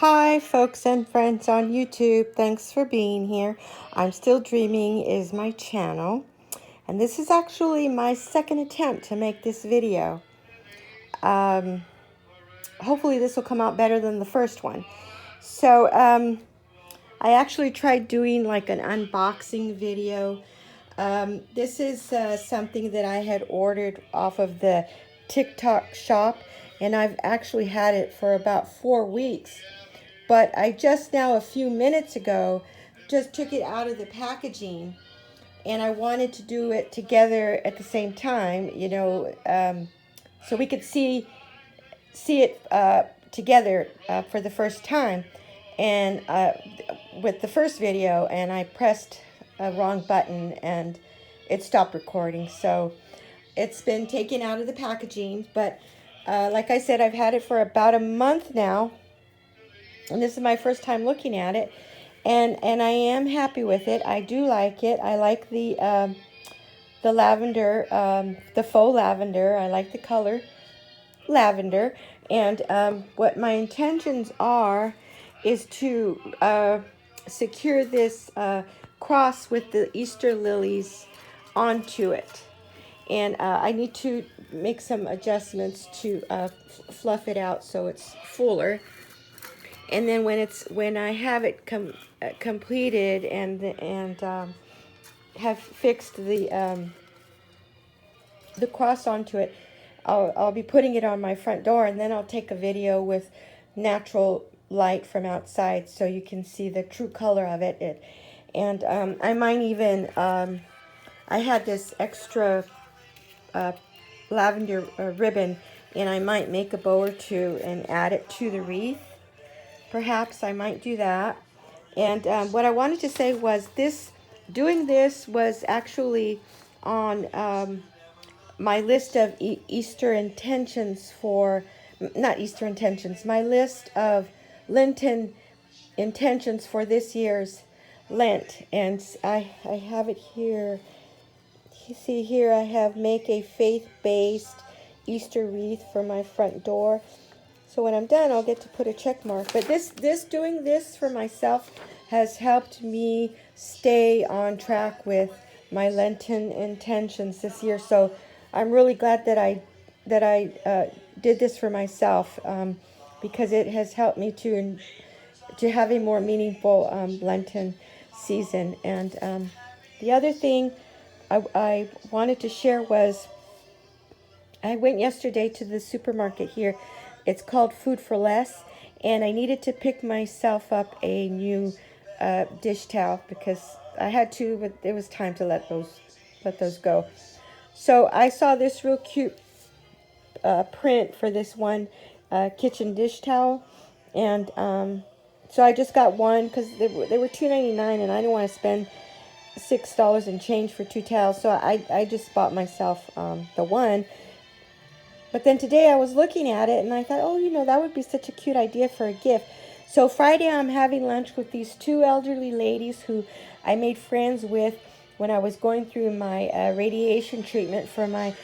Hi, folks and friends on YouTube. Thanks for being here. I'm Still Dreaming is my channel, and this is actually my second attempt to make this video. Hopefully this will come out better than the first one. So, I actually tried doing like an unboxing video. This is something that I had ordered off of the TikTok shop, and I've actually had it for about 4 weeks. But I just now, a few minutes ago, just took it out of the packaging, and I wanted to do it together at the same time, so we could see it together for the first time. And with the first video, and I pressed a wrong button, and it stopped recording. So it's been taken out of the packaging, but like I said, I've had it for about a month now. And this is my first time looking at it, and I am happy with it. I do like it. I like the lavender, the faux lavender. I like the color lavender. And what my intentions are is to secure this cross with the Easter lilies onto it. And I need to make some adjustments to fluff it out so it's fuller. And then when I have it completed and have fixed the cross onto it, I'll be putting it on my front door, and then I'll take a video with natural light from outside so you can see the true color of it. And I might even I had this extra lavender ribbon, and I might make a bow or two and add it to the wreath. Perhaps I might do that. And what I wanted to say was doing this was actually on my list of Easter intentions not Easter intentions, my list of Lenten intentions for this year's Lent. And I have it here. You see here I have make a faith-based Easter wreath for my front door. So when I'm done, I'll get to put a check mark. But doing this for myself has helped me stay on track with my Lenten intentions this year. So I'm really glad that I did this for myself, because it has helped me to have a more meaningful Lenten season. And the other thing I wanted to share was I went yesterday to the supermarket here. It's called Food for Less, and I needed to pick myself up a new dish towel because I had to, but it was time to let those go. So I saw this real cute print for this one kitchen dish towel, and so I just got one because they were $2.99, and I didn't want to spend $6 and change for 2 towels, so I just bought myself the one. But then today I was looking at it, and I thought, oh, that would be such a cute idea for a gift. So Friday I'm having lunch with these 2 elderly ladies who I made friends with when I was going through my radiation treatment for my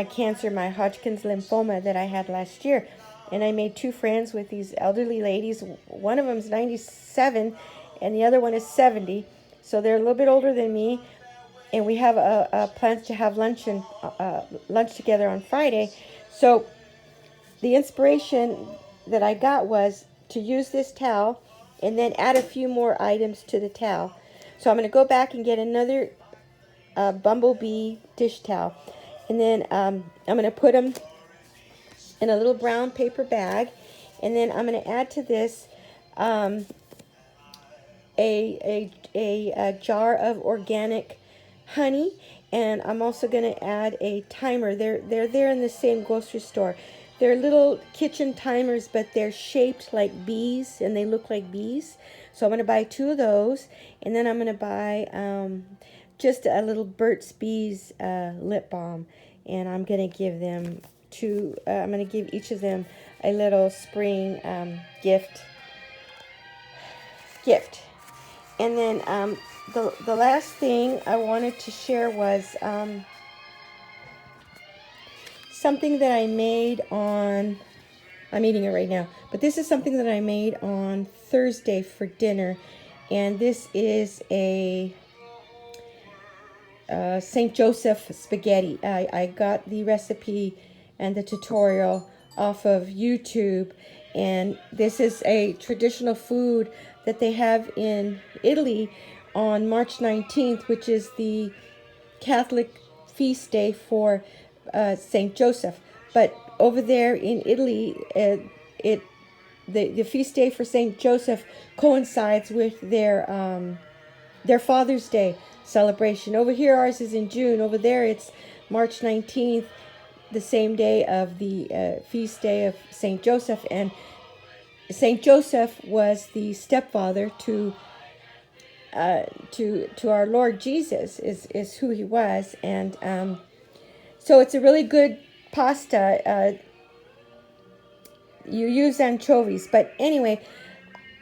cancer, my Hodgkin's lymphoma that I had last year. And I made 2 friends with these elderly ladies. One of them's 97, and the other one is 70. So they're a little bit older than me. And we have plans to have lunch together on Friday. So the inspiration that I got was to use this towel and then add a few more items to the towel. So I'm going to go back and get another bumblebee dish towel. And then I'm going to put them in a little brown paper bag. And then I'm going to add to this a jar of organic honey, and I'm also going to add a timer. They're there in the same grocery store. They're little kitchen timers, but they're shaped like bees, and they look like bees. So I'm going to buy 2 of those, and then I'm going to buy just a little Burt's Bees lip balm, and I'm going to give them I'm going to give each of them a little spring gift. And then the last thing I wanted to share was something that I made on I'm eating it right now. But this is something that I made on Thursday for dinner. And this is a St. Joseph spaghetti. I got the recipe and the tutorial off of YouTube. And this is a traditional food that they have in Italy on March 19th, which is the Catholic feast day for St. Joseph. But over there in Italy, the feast day for St. Joseph coincides with their Father's Day celebration. Over here, ours is in June. Over there, it's March 19th, the same day of the feast day of St. Joseph. And St. Joseph was the stepfather to our Lord Jesus, is who he was. And so it's a really good pasta. You use anchovies. But anyway,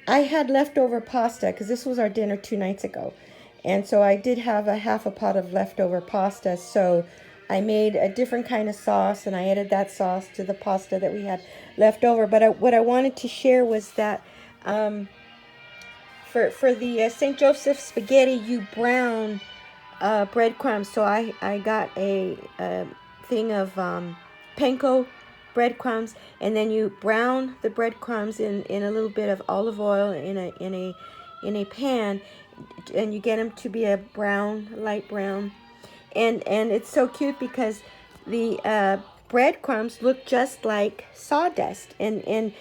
I had leftover pasta because this was our dinner 2 nights ago. And so I did have a half a pot of leftover pasta. So I made a different kind of sauce, and I added that sauce to the pasta that we had left over. But what I wanted to share was that for the St. Joseph spaghetti, you brown breadcrumbs. So I got a thing of panko breadcrumbs, and then you brown the breadcrumbs in a little bit of olive oil in a pan, and you get them to be a brown, light brown, and it's so cute because the breadcrumbs look just like sawdust, and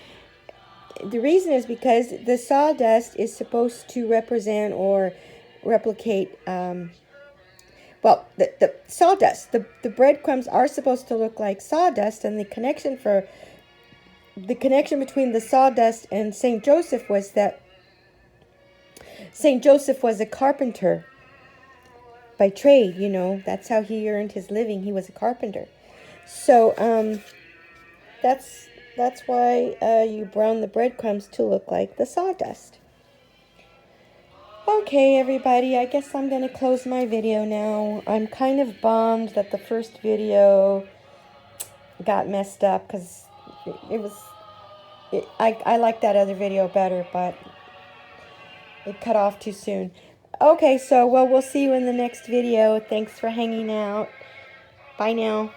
the reason is because the sawdust is supposed to represent or replicate well, the sawdust, the breadcrumbs are supposed to look like sawdust, and the connection between the sawdust and St. Joseph was that St. Joseph was a carpenter by trade, you know. That's how he earned his living. He was a carpenter. So that's why you brown the breadcrumbs to look like the sawdust. Okay, everybody, I guess I'm going to close my video now. I'm kind of bummed that the first video got messed up because I like that other video better, but it cut off too soon. Okay, so, well, we'll see you in the next video. Thanks for hanging out. Bye now.